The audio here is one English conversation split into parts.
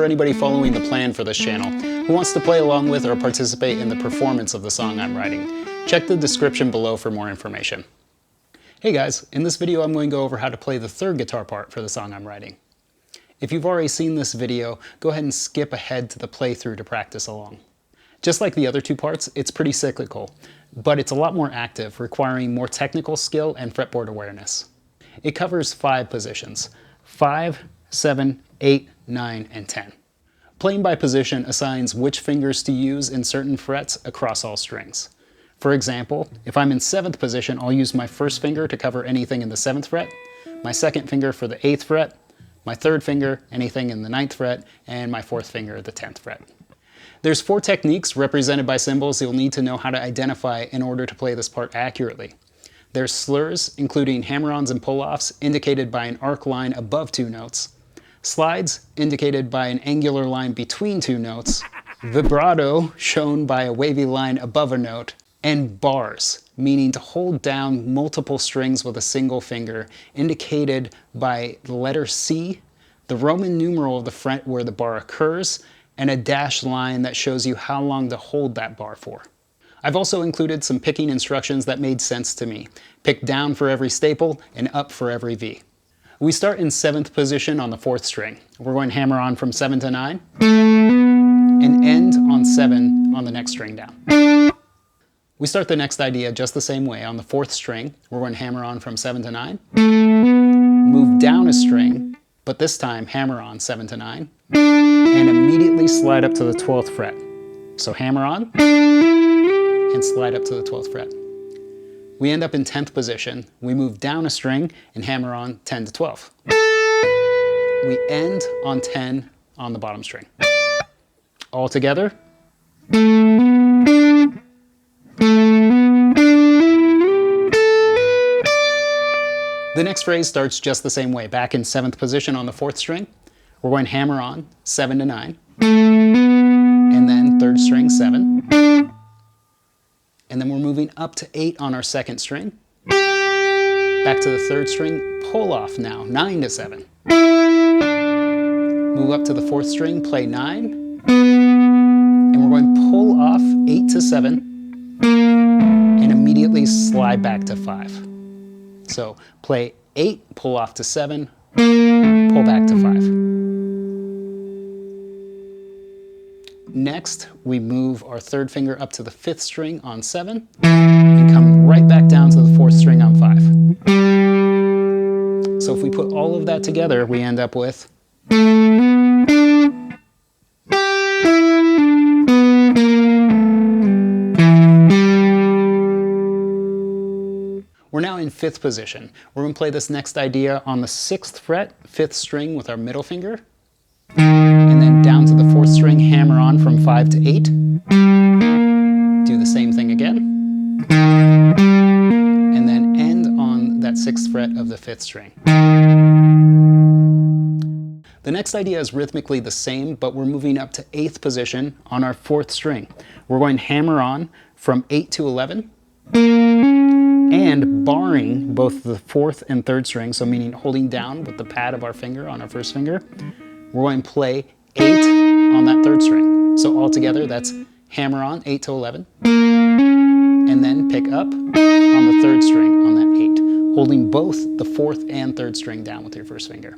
for anybody following the plan for this channel who wants to play along with or participate in the performance of the song I'm writing. Check the description below for more information. Hey guys, in this video I'm going to go over how to play the third guitar part for the song I'm writing. If you've already seen this video, go ahead and skip ahead to the playthrough to practice along. Just like the other two parts, it's pretty cyclical, but it's a lot more active, requiring more technical skill and fretboard awareness. It covers 5 positions: 5, 7, 8, 9, and 10. Playing by position assigns which fingers to use in certain frets across all strings. For example, if I'm in 7th position, I'll use my first finger to cover anything in the 7th fret, my second finger for the 8th fret, my third finger, anything in the 9th fret, and my 4th finger, the 10th fret. There's 4 techniques represented by symbols you'll need to know how to identify in order to play this part accurately. There's slurs, including hammer-ons and pull-offs, indicated by an arc line above 2 notes. Slides, indicated by an angular line between 2 notes. Vibrato, shown by a wavy line above a note. And bars, meaning to hold down multiple strings with a single finger, indicated by the letter C, the Roman numeral of the fret where the bar occurs, and a dashed line that shows you how long to hold that bar for. I've also included some picking instructions that made sense to me. Pick down for every staple and up for every V. We start in 7th position on the 4th string. We're going to hammer on from 7 to 9 and end on 7 on the next string down. We start the next idea just the same way. On the 4th string, we're going to hammer on from 7 to 9, move down a string, but this time hammer on 7 to 9, and immediately slide up to the 12th fret. So hammer on, and slide up to the 12th fret. We end up in 10th position. We move down a string and hammer on 10 to 12. We end on 10 on the bottom string. All together. The next phrase starts just the same way. Back in 7th position on the 4th string, we're going to hammer on 7 to 9, and then 3rd string 7, and then we're moving up to 8 on our 2nd string, back to the 3rd string, pull off now, 9 to 7, move up to the 4th string, play 9, and we're going to pull off 8 to 7, and immediately slide back to 5. So play 8, pull off to 7, pull back to 5. Next, we move our 3rd finger up to the 5th string on 7 and come right back down to the 4th string on 5. So if we put all of that together, we end up with We're now in 5th position. We're going to play this next idea on the 6th fret, 5th string with our middle finger, and then down to the 4th string, hammer on from 5 to 8. Do the same thing again, and then end on that 6th fret of the 5th string. The next idea is rhythmically the same, but we're moving up to 8th position on our 4th string. We're going to hammer on from 8 to 11, and barring both the 4th and 3rd string, so meaning holding down with the pad of our finger on our 1st finger, we're going to play 8 on that 3rd string. So all together, that's hammer on 8 to 11, and then pick up on the 3rd string on that 8, holding both the 4th and 3rd string down with your 1st finger.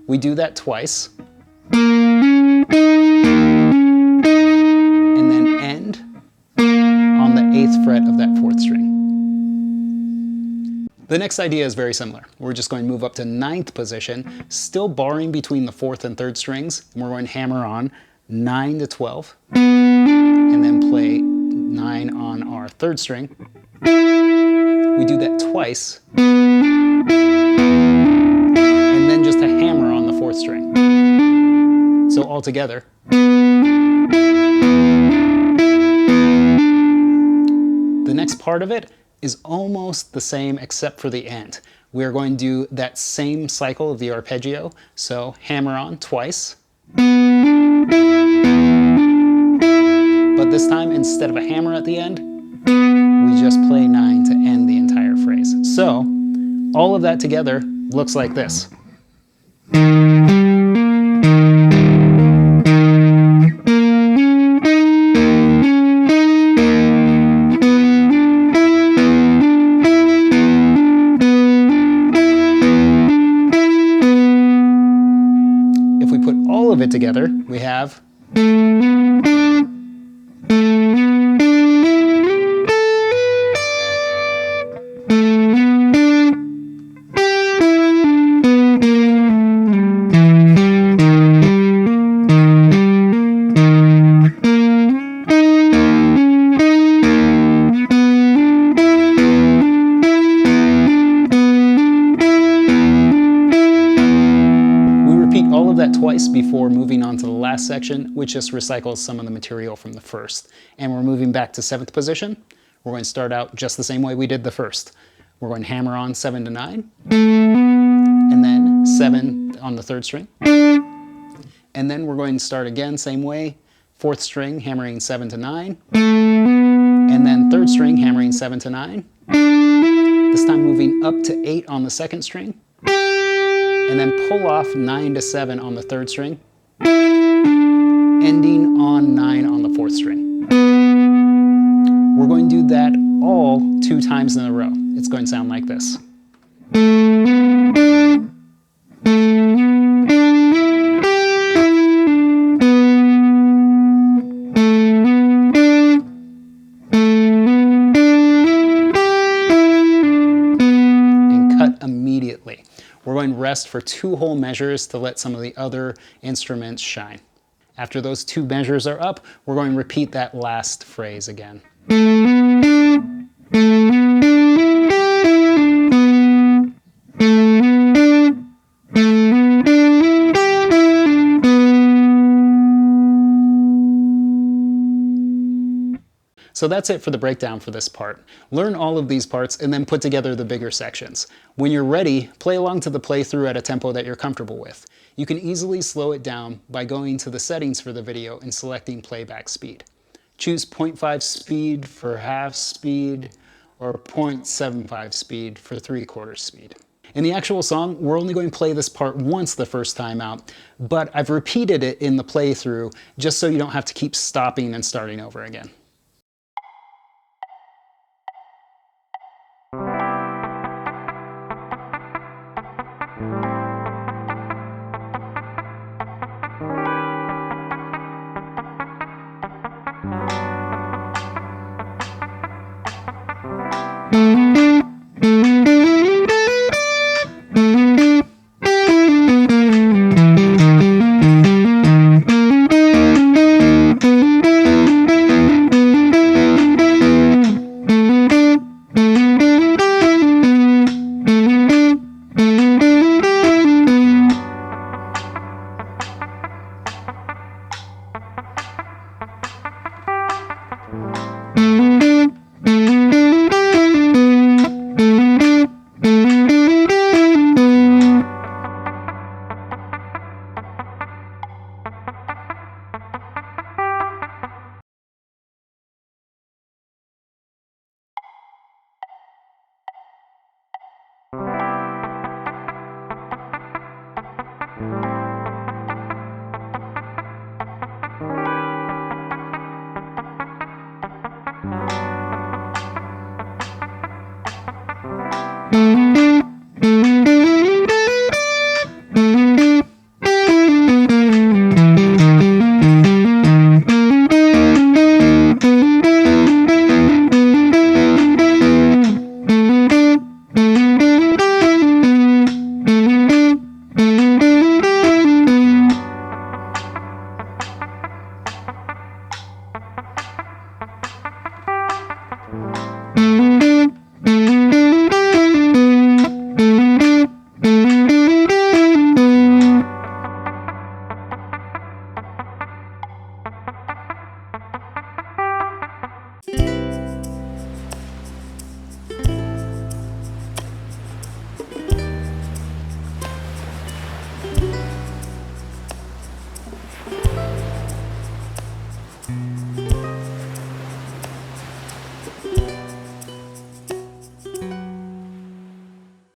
We do that twice, and then end on the 8th fret of that 4th string. The next idea is very similar. We're just going to move up to 9th position, still barring between the 4th and 3rd strings, and we're going to hammer on 9 to 12, and then play 9 on our 3rd string. We do that twice, and then just a hammer on the 4th string. So all together. The next part of it is almost the same except for the end. We are going to do that same cycle of the arpeggio, so hammer on twice, but this time instead of a hammer at the end, we just play 9 to end the entire phrase. So all of that together looks like this. have twice before moving on to the last section, which just recycles some of the material from the first. And we're moving back to 7th position. We're going to start out just the same way we did the first. We're going to hammer on 7 to 9, and then 7 on the 3rd string. And then we're going to start again, same way, 4th string, hammering 7 to 9, and then 3rd string, hammering 7 to 9. This time moving up to 8 on the 2nd string, and then pull off 9 to 7 on the 3rd string, ending on 9 on the 4th string. We're going to do that all 2 times in a row. It's going to sound like this. And cut immediately. We're going to rest for 2 whole measures to let some of the other instruments shine. After those 2 measures are up, we're going to repeat that last phrase again. So that's it for the breakdown for this part. Learn all of these parts and then put together the bigger sections. When you're ready, play along to the playthrough at a tempo that you're comfortable with. You can easily slow it down by going to the settings for the video and selecting playback speed. Choose 0.5 speed for half speed or 0.75 speed for 3/4 speed. In the actual song, we're only going to play this part once the first time out, but I've repeated it in the playthrough just so you don't have to keep stopping and starting over again.